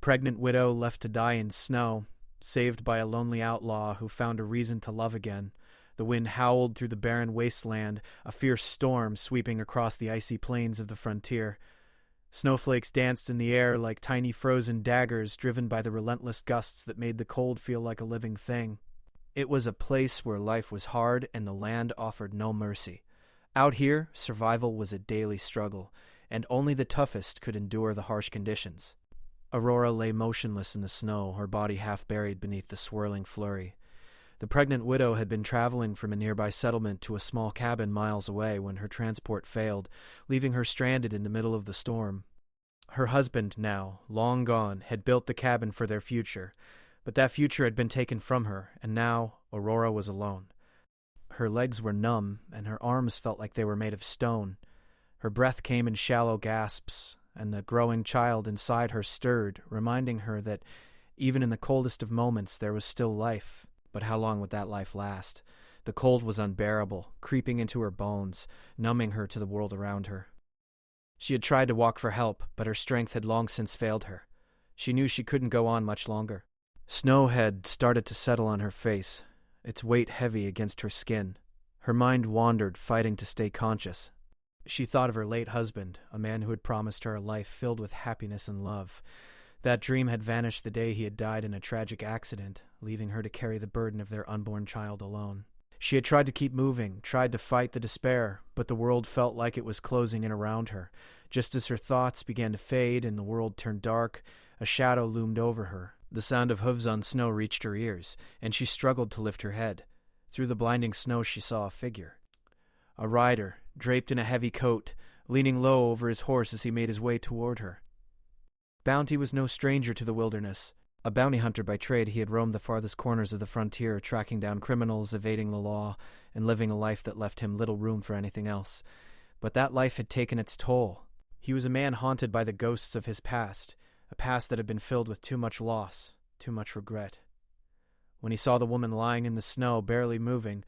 pregnant widow left to die in snow, saved by a lonely outlaw who found a reason to love again. The wind howled through the barren wasteland, a fierce storm sweeping across the icy plains of the frontier. Snowflakes danced in the air like tiny frozen daggers driven by the relentless gusts that made the cold feel like a living thing. It was a place where life was hard and the land offered no mercy. Out here, survival was a daily struggle, and only the toughest could endure the harsh conditions. Aurora lay motionless in the snow, her body half buried beneath the swirling flurry. The pregnant widow had been traveling from a nearby settlement to a small cabin miles away when her transport failed, leaving her stranded in the middle of the storm. Her husband, now, long gone, had built the cabin for their future, but that future had been taken from her, and now Aurora was alone. Her legs were numb, and her arms felt like they were made of stone. Her breath came in shallow gasps, and the growing child inside her stirred, reminding her that even in the coldest of moments there was still life. But how long would that life last? The cold was unbearable, creeping into her bones, numbing her to the world around her. She had tried to walk for help, but her strength had long since failed her. She knew she couldn't go on much longer. Snow had started to settle on her face, its weight heavy against her skin. Her mind wandered, fighting to stay conscious. She thought of her late husband, a man who had promised her a life filled with happiness and love. That dream had vanished the day he had died in a tragic accident, leaving her to carry the burden of their unborn child alone. She had tried to keep moving, tried to fight the despair, but the world felt like it was closing in around her. Just as her thoughts began to fade and the world turned dark, a shadow loomed over her. The sound of hooves on snow reached her ears, and she struggled to lift her head. Through the blinding snow she saw a figure. A rider, draped in a heavy coat, leaning low over his horse as he made his way toward her. Bounty was no stranger to the wilderness. A bounty hunter by trade, he had roamed the farthest corners of the frontier, tracking down criminals, evading the law, and living a life that left him little room for anything else. But that life had taken its toll. He was a man haunted by the ghosts of his past, a past that had been filled with too much loss, too much regret. When he saw the woman lying in the snow, barely moving,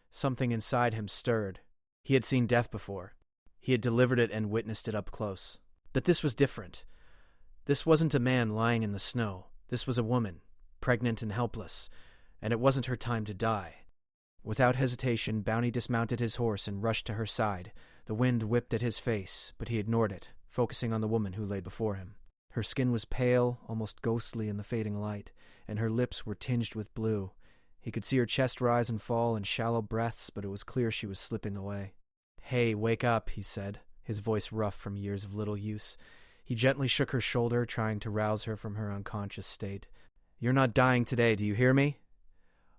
something inside him stirred. He had seen death before. He had delivered it and witnessed it up close. But this was different. This wasn't a man lying in the snow. This was a woman, pregnant and helpless, and it wasn't her time to die. Without hesitation, Bounty dismounted his horse and rushed to her side. The wind whipped at his face, but he ignored it, focusing on the woman who lay before him. Her skin was pale, almost ghostly in the fading light, and her lips were tinged with blue. He could see her chest rise and fall in shallow breaths, but it was clear she was slipping away. "Hey, wake up," he said, his voice rough from years of little use. He gently shook her shoulder, trying to rouse her from her unconscious state. "You're not dying today, do you hear me?"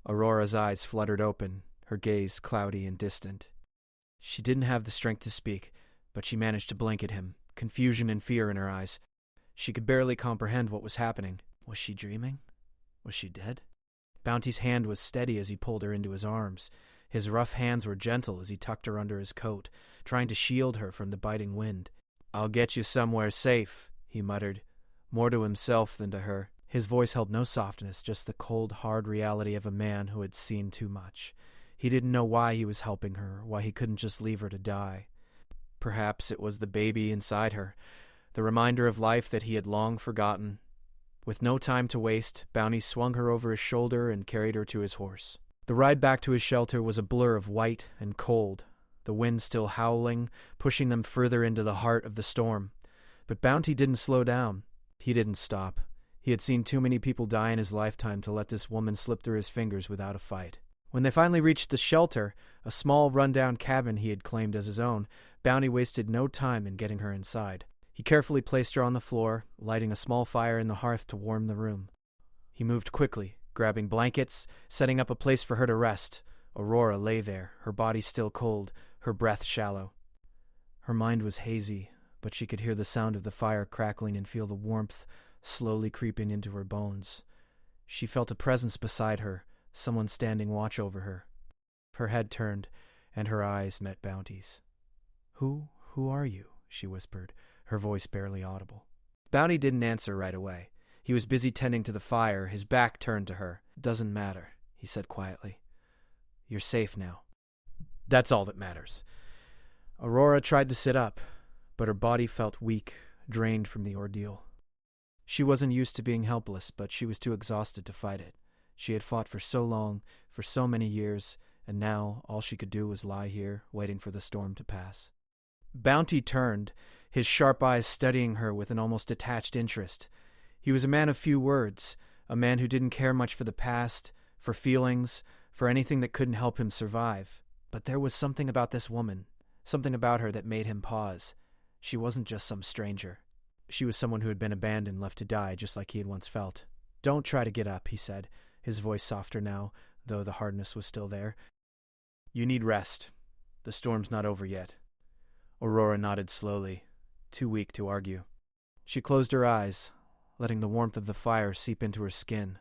Aurora's eyes fluttered open, her gaze cloudy and distant. She didn't have the strength to speak, but she managed to blink at him, confusion and fear in her eyes. She could barely comprehend what was happening. Was she dreaming? Was she dead? Bounty's hand was steady as he pulled her into his arms. His rough hands were gentle as he tucked her under his coat, trying to shield her from the biting wind. "I'll get you somewhere safe," he muttered, more to himself than to her. His voice held no softness, just the cold, hard reality of a man who had seen too much. He didn't know why he was helping her, why he couldn't just leave her to die. Perhaps it was the baby inside her, the reminder of life that he had long forgotten. With no time to waste, Bounty swung her over his shoulder and carried her to his horse. The ride back to his shelter was a blur of white and cold, the wind still howling, pushing them further into the heart of the storm. But Bounty didn't slow down. He didn't stop. He had seen too many people die in his lifetime to let this woman slip through his fingers without a fight. When they finally reached the shelter, a small rundown cabin he had claimed as his own, Bounty wasted no time in getting her inside. He carefully placed her on the floor, lighting a small fire in the hearth to warm the room. He moved quickly, grabbing blankets, setting up a place for her to rest. Aurora lay there, her body still cold, her breath shallow. Her mind was hazy, but she could hear the sound of the fire crackling and feel the warmth slowly creeping into her bones. She felt a presence beside her, someone standing watch over her. Her head turned, and her eyes met Bounty's. Who are you?" she whispered, her voice barely audible. Bounty didn't answer right away. He was busy tending to the fire, his back turned to her. "Doesn't matter," he said quietly. "You're safe now. That's all that matters." Aurora tried to sit up, but her body felt weak, drained from the ordeal. She wasn't used to being helpless, but she was too exhausted to fight it. She had fought for so long, for so many years, and now all she could do was lie here, waiting for the storm to pass. Bounty turned, his sharp eyes studying her with an almost detached interest. He was a man of few words, a man who didn't care much for the past, for feelings, for anything that couldn't help him survive. But there was something about this woman, something about her that made him pause. She wasn't just some stranger. She was someone who had been abandoned, left to die, just like he had once felt. "Don't try to get up," he said, his voice softer now, though the hardness was still there. "You need rest. The storm's not over yet." Aurora nodded slowly, too weak to argue. She closed her eyes, letting the warmth of the fire seep into her skin,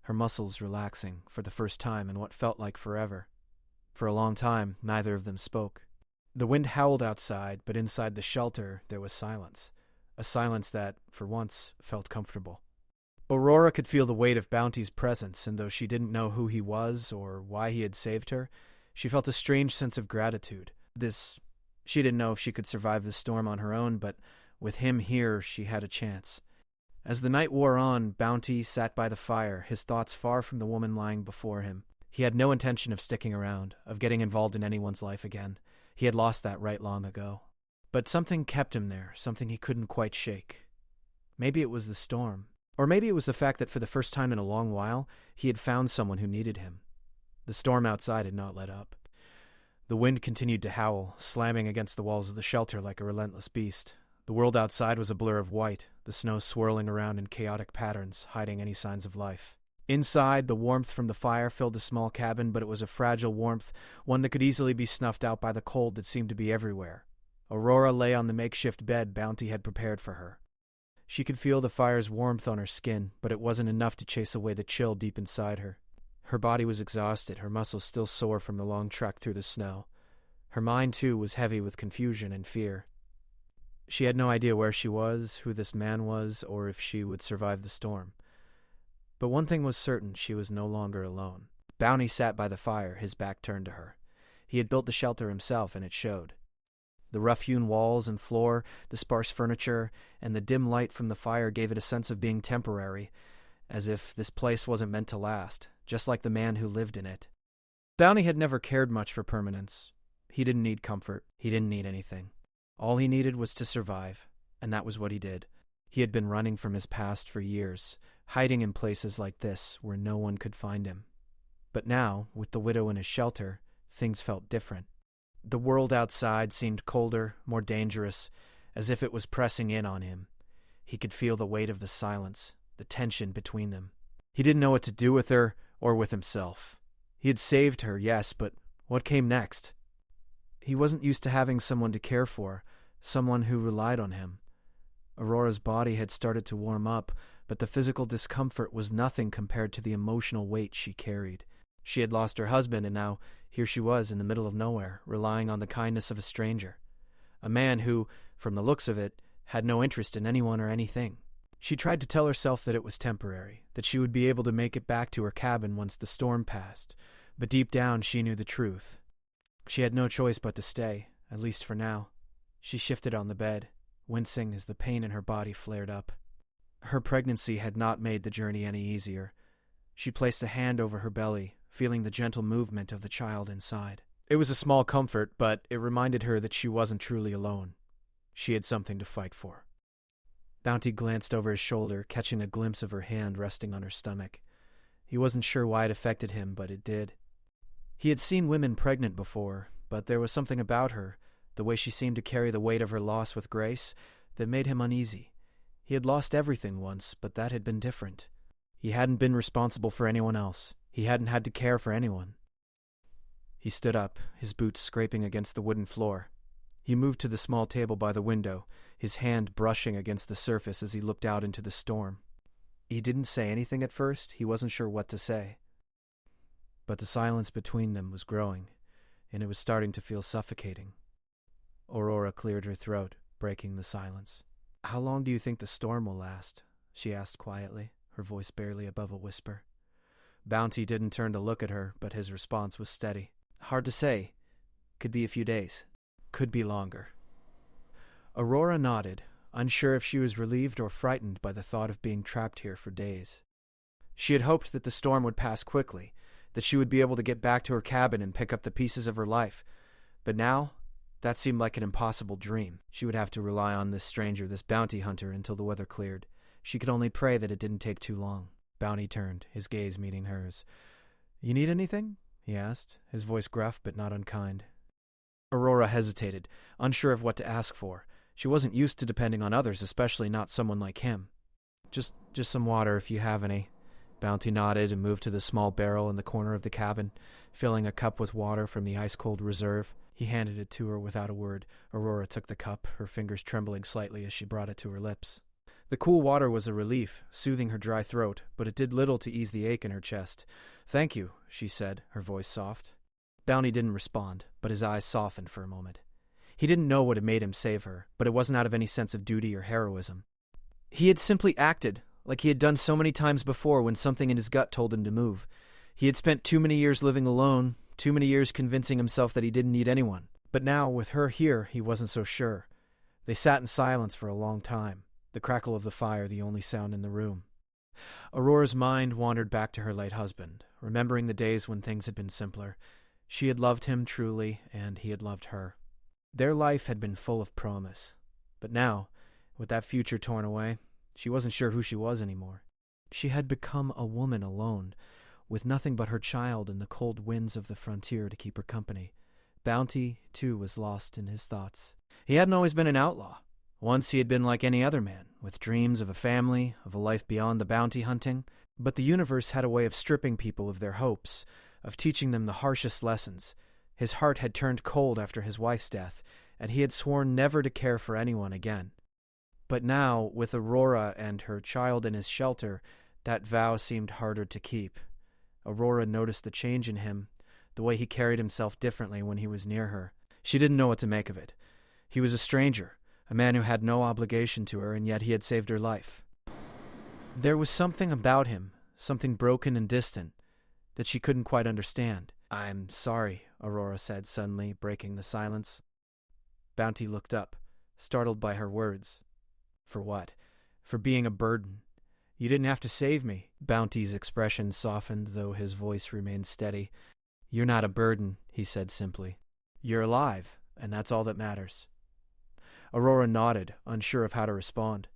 her muscles relaxing for the first time in what felt like forever. For a long time, neither of them spoke. The wind howled outside, but inside the shelter there was silence, a silence that, for once, felt comfortable. Aurora could feel the weight of Bounty's presence, and though she didn't know who he was or why he had saved her, she felt a strange sense of gratitude. She didn't know if she could survive the storm on her own, but with him here, she had a chance. As the night wore on, Bounty sat by the fire, his thoughts far from the woman lying before him. He had no intention of sticking around, of getting involved in anyone's life again. He had lost that right long ago. But something kept him there, something he couldn't quite shake. Maybe it was the storm. Or maybe it was the fact that for the first time in a long while, he had found someone who needed him. The storm outside had not let up. The wind continued to howl, slamming against the walls of the shelter like a relentless beast. The world outside was a blur of white, the snow swirling around in chaotic patterns, hiding any signs of life. Inside, the warmth from the fire filled the small cabin, but it was a fragile warmth, one that could easily be snuffed out by the cold that seemed to be everywhere. Aurora lay on the makeshift bed Bounty had prepared for her. She could feel the fire's warmth on her skin, but it wasn't enough to chase away the chill deep inside her. Her body was exhausted, her muscles still sore from the long trek through the snow. Her mind, too, was heavy with confusion and fear. She had no idea where she was, who this man was, or if she would survive the storm. But one thing was certain, she was no longer alone. Bounty sat by the fire, his back turned to her. He had built the shelter himself, and it showed. The rough-hewn walls and floor, the sparse furniture, and the dim light from the fire gave it a sense of being temporary, as if this place wasn't meant to last, just like the man who lived in it. Bounty had never cared much for permanence. He didn't need comfort. He didn't need anything. All he needed was to survive, and that was what he did. He had been running from his past for years, hiding in places like this where no one could find him. But now, with the widow in his shelter, things felt different. The world outside seemed colder, more dangerous, as if it was pressing in on him. He could feel the weight of the silence, the tension between them. He didn't know what to do with her or with himself. He had saved her, yes, but what came next? He wasn't used to having someone to care for, someone who relied on him. Aurora's body had started to warm up, but the physical discomfort was nothing compared to the emotional weight she carried. She had lost her husband, and now here she was in the middle of nowhere, relying on the kindness of a stranger. A man who, from the looks of it, had no interest in anyone or anything. She tried to tell herself that it was temporary, that she would be able to make it back to her cabin once the storm passed, but deep down she knew the truth. She had no choice but to stay, at least for now. She shifted on the bed, wincing as the pain in her body flared up. Her pregnancy had not made the journey any easier. She placed a hand over her belly, feeling the gentle movement of the child inside. It was a small comfort, but it reminded her that she wasn't truly alone. She had something to fight for. Bounty glanced over his shoulder, catching a glimpse of her hand resting on her stomach. He wasn't sure why it affected him, but it did. He had seen women pregnant before, but there was something about her, the way she seemed to carry the weight of her loss with grace, that made him uneasy. He had lost everything once, but that had been different. He hadn't been responsible for anyone else. He hadn't had to care for anyone. He stood up, his boots scraping against the wooden floor. He moved to the small table by the window, his hand brushing against the surface as he looked out into the storm. He didn't say anything at first. He wasn't sure what to say. But the silence between them was growing, and it was starting to feel suffocating. Aurora cleared her throat, breaking the silence. "How long do you think the storm will last?" she asked quietly, her voice barely above a whisper. Bounty didn't turn to look at her, but his response was steady. "Hard to say. Could be a few days. Could be longer." Aurora nodded, unsure if she was relieved or frightened by the thought of being trapped here for days. She had hoped that the storm would pass quickly, that she would be able to get back to her cabin and pick up the pieces of her life. But now, that seemed like an impossible dream. She would have to rely on this stranger, this bounty hunter, until the weather cleared. She could only pray that it didn't take too long. Bounty turned, his gaze meeting hers. "You need anything?" he asked, his voice gruff but not unkind. Aurora hesitated, unsure of what to ask for. She wasn't used to depending on others, especially not someone like him. Just some water if you have any." Bounty nodded and moved to the small barrel in the corner of the cabin, filling a cup with water from the ice-cold reserve. He handed it to her without a word. Aurora took the cup, her fingers trembling slightly as she brought it to her lips. The cool water was a relief, soothing her dry throat, but it did little to ease the ache in her chest. "Thank you," she said, her voice soft. Bounty didn't respond, but his eyes softened for a moment. He didn't know what had made him save her, but it wasn't out of any sense of duty or heroism. He had simply acted, like he had done so many times before when something in his gut told him to move. He had spent too many years living alone, too many years convincing himself that he didn't need anyone. But now, with her here, he wasn't so sure. They sat in silence for a long time, the crackle of the fire the only sound in the room. Aurora's mind wandered back to her late husband, remembering the days when things had been simpler. She had loved him truly, and he had loved her. Their life had been full of promise. But now, with that future torn away, she wasn't sure who she was anymore. She had become a woman alone, with nothing but her child and the cold winds of the frontier to keep her company. Bounty, too, was lost in his thoughts. He hadn't always been an outlaw. Once he had been like any other man, with dreams of a family, of a life beyond the bounty hunting. But the universe had a way of stripping people of their hopes, of teaching them the harshest lessons. His heart had turned cold after his wife's death, and he had sworn never to care for anyone again. But now, with Aurora and her child in his shelter, that vow seemed harder to keep. Aurora noticed the change in him, the way he carried himself differently when he was near her. She didn't know what to make of it. He was a stranger, a man who had no obligation to her, and yet he had saved her life. There was something about him, something broken and distant, that she couldn't quite understand. "I'm sorry," Aurora said suddenly, breaking the silence. Bounty looked up, startled by her words. "For what?" "For being a burden. You didn't have to save me." Bounty's expression softened, though his voice remained steady. "You're not a burden," he said simply. "You're alive, and that's all that matters." Aurora nodded, unsure of how to respond.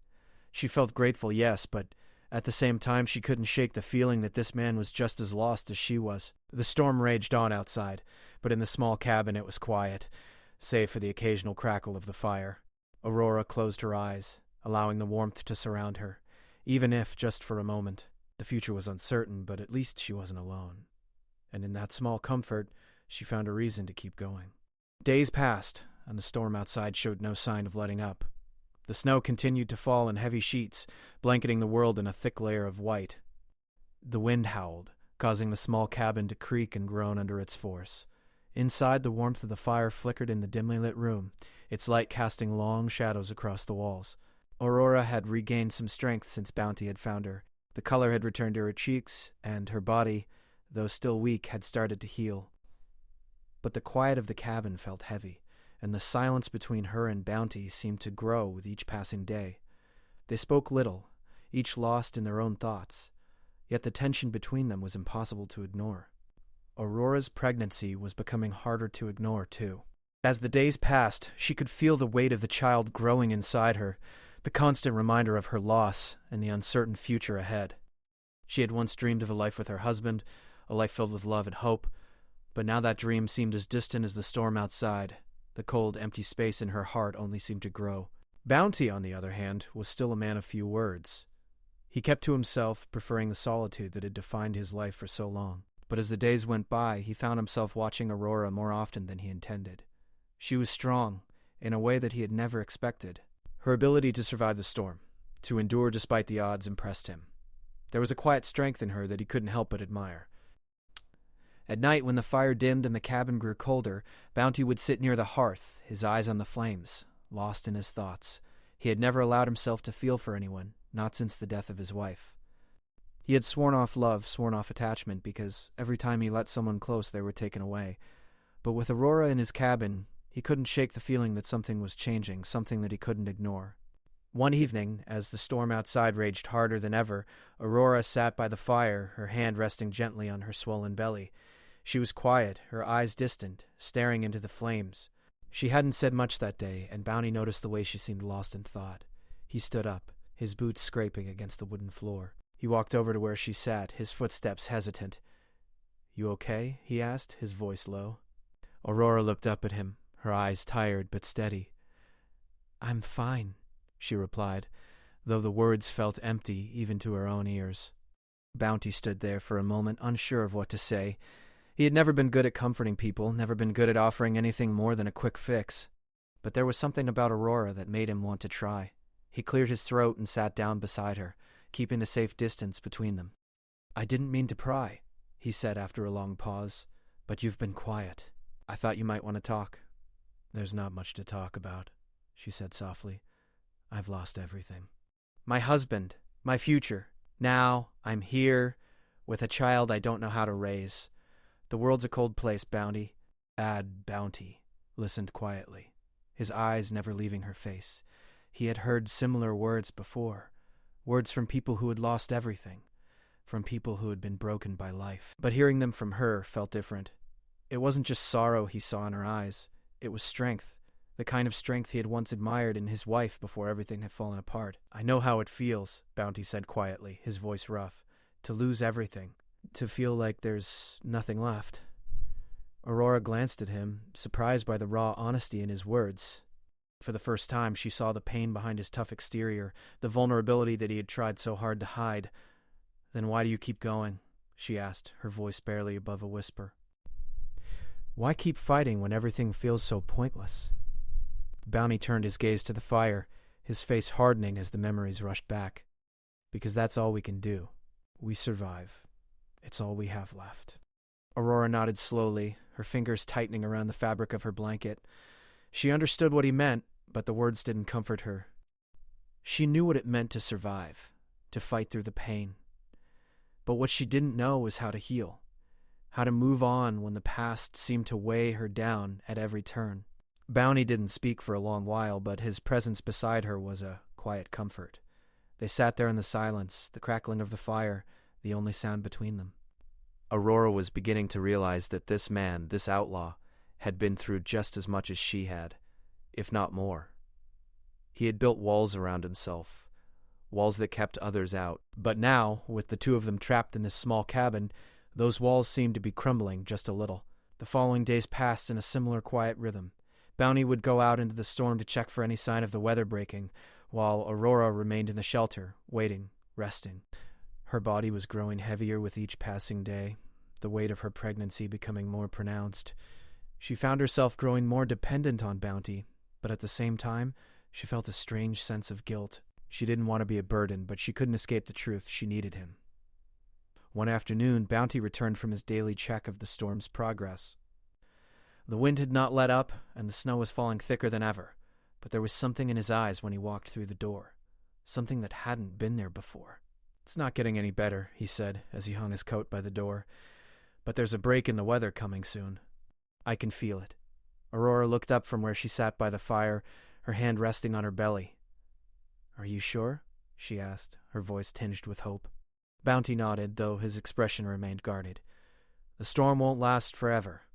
She felt grateful, yes, but at the same time she couldn't shake the feeling that this man was just as lost as she was. The storm raged on outside, but in the small cabin it was quiet, save for the occasional crackle of the fire. Aurora closed her eyes, allowing the warmth to surround her, even if just for a moment. The future was uncertain, but at least she wasn't alone. And in that small comfort, she found a reason to keep going. Days passed, and the storm outside showed no sign of letting up. The snow continued to fall in heavy sheets, blanketing the world in a thick layer of white. The wind howled, causing the small cabin to creak and groan under its force. Inside, the warmth of the fire flickered in the dimly lit room, its light casting long shadows across the walls. Aurora had regained some strength since Bounty had found her. The color had returned to her cheeks, and her body, though still weak, had started to heal. But the quiet of the cabin felt heavy, and the silence between her and Bounty seemed to grow with each passing day. They spoke little, each lost in their own thoughts, yet the tension between them was impossible to ignore. Aurora's pregnancy was becoming harder to ignore, too. As the days passed, she could feel the weight of the child growing inside her, the constant reminder of her loss and the uncertain future ahead. She had once dreamed of a life with her husband, a life filled with love and hope, but now that dream seemed as distant as the storm outside. The cold, empty space in her heart only seemed to grow. Bounty, on the other hand, was still a man of few words. He kept to himself, preferring the solitude that had defined his life for so long. But as the days went by, he found himself watching Aurora more often than he intended. She was strong, in a way that he had never expected. Her ability to survive the storm, to endure despite the odds, impressed him. There was a quiet strength in her that he couldn't help but admire. At night, when the fire dimmed and the cabin grew colder, Bounty would sit near the hearth, his eyes on the flames, lost in his thoughts. He had never allowed himself to feel for anyone, not since the death of his wife. He had sworn off love, sworn off attachment, because every time he let someone close, they were taken away. But with Aurora in his cabin, he couldn't shake the feeling that something was changing, something that he couldn't ignore. One evening, as the storm outside raged harder than ever, Aurora sat by the fire, her hand resting gently on her swollen belly. She was quiet, her eyes distant, staring into the flames. She hadn't said much that day, and Bounty noticed the way she seemed lost in thought. He stood up, his boots scraping against the wooden floor. He walked over to where she sat, his footsteps hesitant. "You okay?" he asked, his voice low. Aurora looked up at him, her eyes tired but steady. "I'm fine," she replied, though the words felt empty even to her own ears. Bounty stood there for a moment, unsure of what to say. He had never been good at comforting people, never been good at offering anything more than a quick fix. But there was something about Aurora that made him want to try. He cleared his throat and sat down beside her, keeping a safe distance between them. "I didn't mean to pry," he said after a long pause, "but you've been quiet. I thought you might want to talk." "There's not much to talk about," she said softly. "I've lost everything. My husband, my future. Now I'm here with a child I don't know how to raise. The world's a cold place, Bounty." Bounty listened quietly, his eyes never leaving her face. He had heard similar words before, words from people who had lost everything, from people who had been broken by life. But hearing them from her felt different. It wasn't just sorrow he saw in her eyes. It was strength, the kind of strength he had once admired in his wife before everything had fallen apart. "I know how it feels," Bounty said quietly, his voice rough, "to lose everything, to feel like there's nothing left." Aurora glanced at him, surprised by the raw honesty in his words. For the first time, she saw the pain behind his tough exterior, the vulnerability that he had tried so hard to hide. "Then why do you keep going?" she asked, her voice barely above a whisper. "Why keep fighting when everything feels so pointless?" Bounty turned his gaze to the fire, his face hardening as the memories rushed back. "Because that's all we can do. We survive. It's all we have left." Aurora nodded slowly, her fingers tightening around the fabric of her blanket. She understood what he meant, but the words didn't comfort her. She knew what it meant to survive, to fight through the pain. But what she didn't know was how to heal, how to move on when the past seemed to weigh her down at every turn. Bounty didn't speak for a long while, but his presence beside her was a quiet comfort. They sat there in the silence, the crackling of the fire, the only sound between them. Aurora was beginning to realize that this man, this outlaw, had been through just as much as she had, if not more. He had built walls around himself, walls that kept others out. But now, with the two of them trapped in this small cabin, those walls seemed to be crumbling just a little. The following days passed in a similar quiet rhythm. Bounty would go out into the storm to check for any sign of the weather breaking, while Aurora remained in the shelter, waiting, resting. Her body was growing heavier with each passing day, the weight of her pregnancy becoming more pronounced. She found herself growing more dependent on Bounty, but at the same time, she felt a strange sense of guilt. She didn't want to be a burden, but she couldn't escape the truth. She needed him. One afternoon, Bounty returned from his daily check of the storm's progress. The wind had not let up, and the snow was falling thicker than ever, but there was something in his eyes when he walked through the door, something that hadn't been there before. "It's not getting any better," he said, as he hung his coat by the door, "but there's a break in the weather coming soon. I can feel it." Aurora looked up from where she sat by the fire, her hand resting on her belly. "Are you sure?" she asked, her voice tinged with hope. Bounty nodded, though his expression remained guarded. "The storm won't last forever."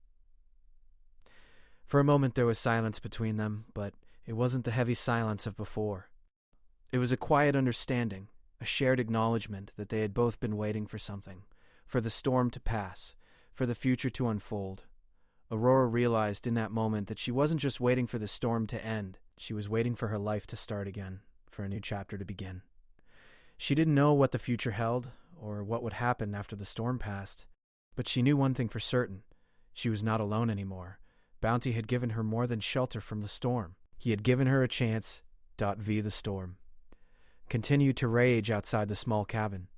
For a moment there was silence between them, but it wasn't the heavy silence of before. It was a quiet understanding, a shared acknowledgement that they had both been waiting for something, for the storm to pass, for the future to unfold. Aurora realized in that moment that she wasn't just waiting for the storm to end. She was waiting for her life to start again, for a new chapter to begin. She didn't know what the future held, or what would happen after the storm passed, but she knew one thing for certain. She was not alone anymore. Bounty had given her more than shelter from the storm. He had given her a chance v the storm continued to rage outside the small cabin,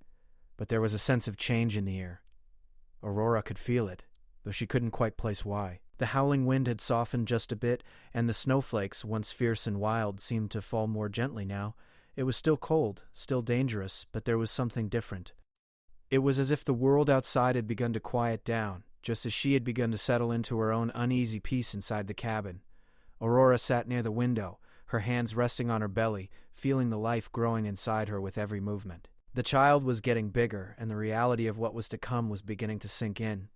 but there was a sense of change in the air. Aurora could feel it, though she couldn't quite place why. The howling wind had softened just a bit, and the snowflakes, once fierce and wild, seemed to fall more gently now. It was still cold, still dangerous, but there was something different. It was as if the world outside had begun to quiet down, just as she had begun to settle into her own uneasy peace inside the cabin. Aurora sat near the window, her hands resting on her belly, feeling the life growing inside her with every movement. The child was getting bigger, and the reality of what was to come was beginning to sink in.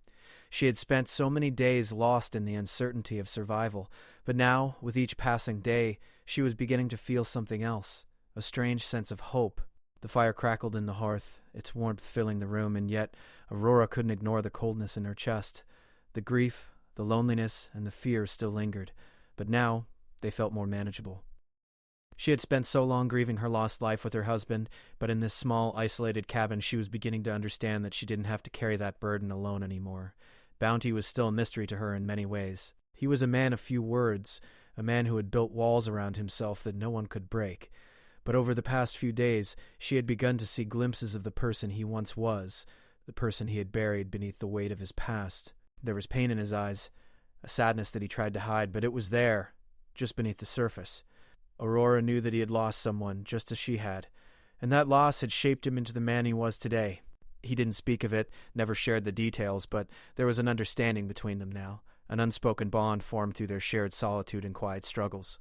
She had spent so many days lost in the uncertainty of survival, but now, with each passing day, she was beginning to feel something else, a strange sense of hope. The fire crackled in the hearth, its warmth filling the room, and yet Aurora couldn't ignore the coldness in her chest. The grief, the loneliness, and the fear still lingered, but now they felt more manageable. She had spent so long grieving her lost life with her husband, but in this small, isolated cabin she was beginning to understand that she didn't have to carry that burden alone anymore. Bounty was still a mystery to her in many ways. He was a man of few words, a man who had built walls around himself that no one could break. But over the past few days, she had begun to see glimpses of the person he once was, the person he had buried beneath the weight of his past. There was pain in his eyes, a sadness that he tried to hide, but it was there, just beneath the surface. Aurora knew that he had lost someone, just as she had, and that loss had shaped him into the man he was today. He didn't speak of it, never shared the details, but there was an understanding between them now, an unspoken bond formed through their shared solitude and quiet struggles.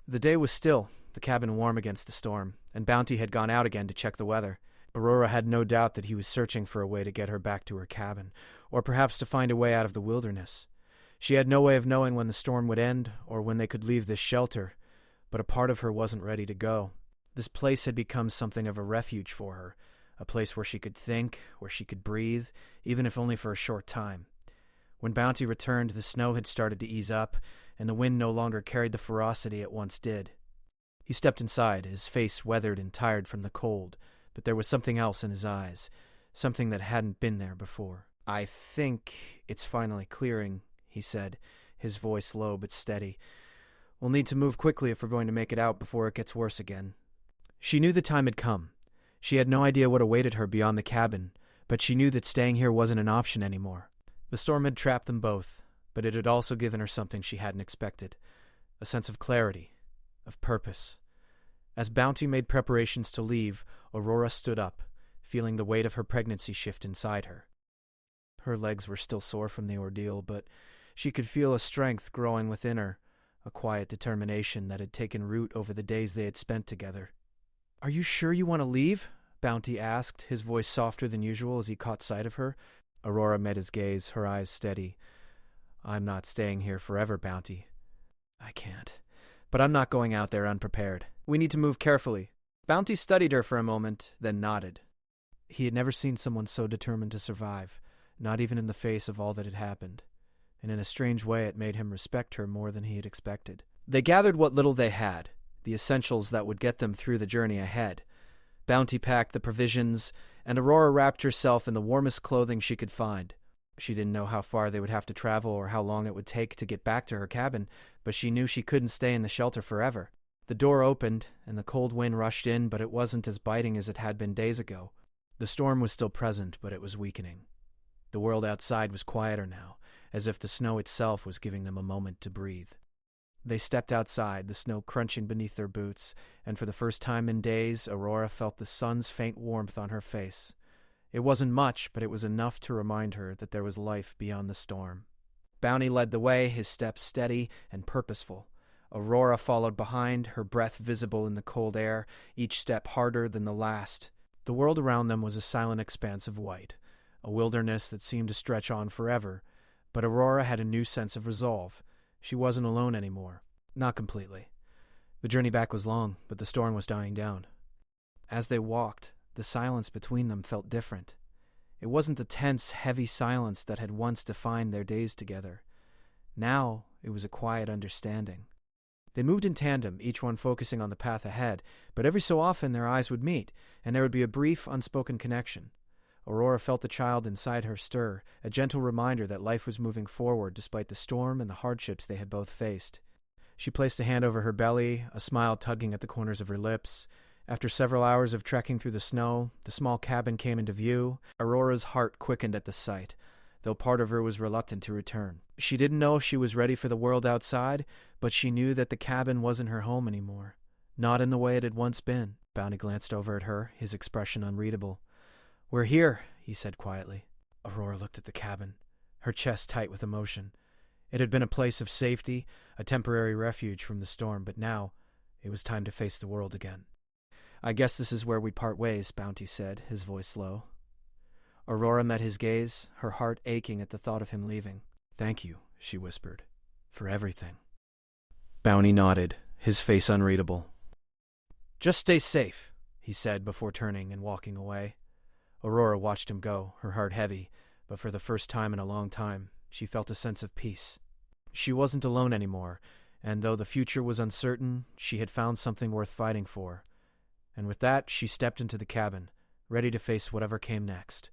The day was still, the cabin warm against the storm, and Bounty had gone out again to check the weather. Aurora had no doubt that he was searching for a way to get her back to her cabin, or perhaps to find a way out of the wilderness. She had no way of knowing when the storm would end, or when they could leave this shelter, but a part of her wasn't ready to go. This place had become something of a refuge for her, a place where she could think, where she could breathe, even if only for a short time. When Bounty returned, the snow had started to ease up, and the wind no longer carried the ferocity it once did. He stepped inside, his face weathered and tired from the cold, but there was something else in his eyes, something that hadn't been there before. "I think it's finally clearing," he said, his voice low but steady. "We'll need to move quickly if we're going to make it out before it gets worse again." She knew the time had come. She had no idea what awaited her beyond the cabin, but she knew that staying here wasn't an option anymore. The storm had trapped them both, but it had also given her something she hadn't expected, a sense of clarity, of purpose. As Bounty made preparations to leave, Aurora stood up, feeling the weight of her pregnancy shift inside her. Her legs were still sore from the ordeal, but she could feel a strength growing within her, a quiet determination that had taken root over the days they had spent together. "Are you sure you want to leave?" Bounty asked, his voice softer than usual as he caught sight of her. Aurora met his gaze, her eyes steady. "I'm not staying here forever, Bounty. I can't. But I'm not going out there unprepared. We need to move carefully." Bounty studied her for a moment, then nodded. He had never seen someone so determined to survive, not even in the face of all that had happened, and in a strange way it made him respect her more than he had expected. They gathered what little they had, the essentials that would get them through the journey ahead. Bounty packed the provisions, and Aurora wrapped herself in the warmest clothing she could find. She didn't know how far they would have to travel or how long it would take to get back to her cabin, but she knew she couldn't stay in the shelter forever. The door opened, and the cold wind rushed in, but it wasn't as biting as it had been days ago. The storm was still present, but it was weakening. The world outside was quieter now, as if the snow itself was giving them a moment to breathe. They stepped outside, the snow crunching beneath their boots, and for the first time in days, Aurora felt the sun's faint warmth on her face. It wasn't much, but it was enough to remind her that there was life beyond the storm. Bounty led the way, his steps steady and purposeful. Aurora followed behind, her breath visible in the cold air, each step harder than the last. The world around them was a silent expanse of white, a wilderness that seemed to stretch on forever, but Aurora had a new sense of resolve. She wasn't alone anymore. Not completely. The journey back was long, but the storm was dying down. As they walked, the silence between them felt different. It wasn't the tense, heavy silence that had once defined their days together. Now, it was a quiet understanding. They moved in tandem, each one focusing on the path ahead, but every so often their eyes would meet, and there would be a brief, unspoken connection. Aurora felt the child inside her stir, a gentle reminder that life was moving forward despite the storm and the hardships they had both faced. She placed a hand over her belly, a smile tugging at the corners of her lips. After several hours of trekking through the snow, the small cabin came into view. Aurora's heart quickened at the sight, though part of her was reluctant to return. She didn't know if she was ready for the world outside, but she knew that the cabin wasn't her home anymore. Not in the way it had once been. Bounty glanced over at her, his expression unreadable. "We're here," he said quietly. Aurora looked at the cabin, her chest tight with emotion. It had been a place of safety, a temporary refuge from the storm, but now It was time to face the world again. "I guess this is where we part ways," Bounty said, his voice low. Aurora met his gaze, her heart aching at the thought of him leaving. "Thank you," she whispered, "for everything." Bounty nodded, his face unreadable. "Just stay safe," he said before turning and walking away. Aurora watched him go, her heart heavy, but for the first time in a long time, she felt a sense of peace. She wasn't alone anymore, and though the future was uncertain, she had found something worth fighting for. And with that, she stepped into the cabin, ready to face whatever came next.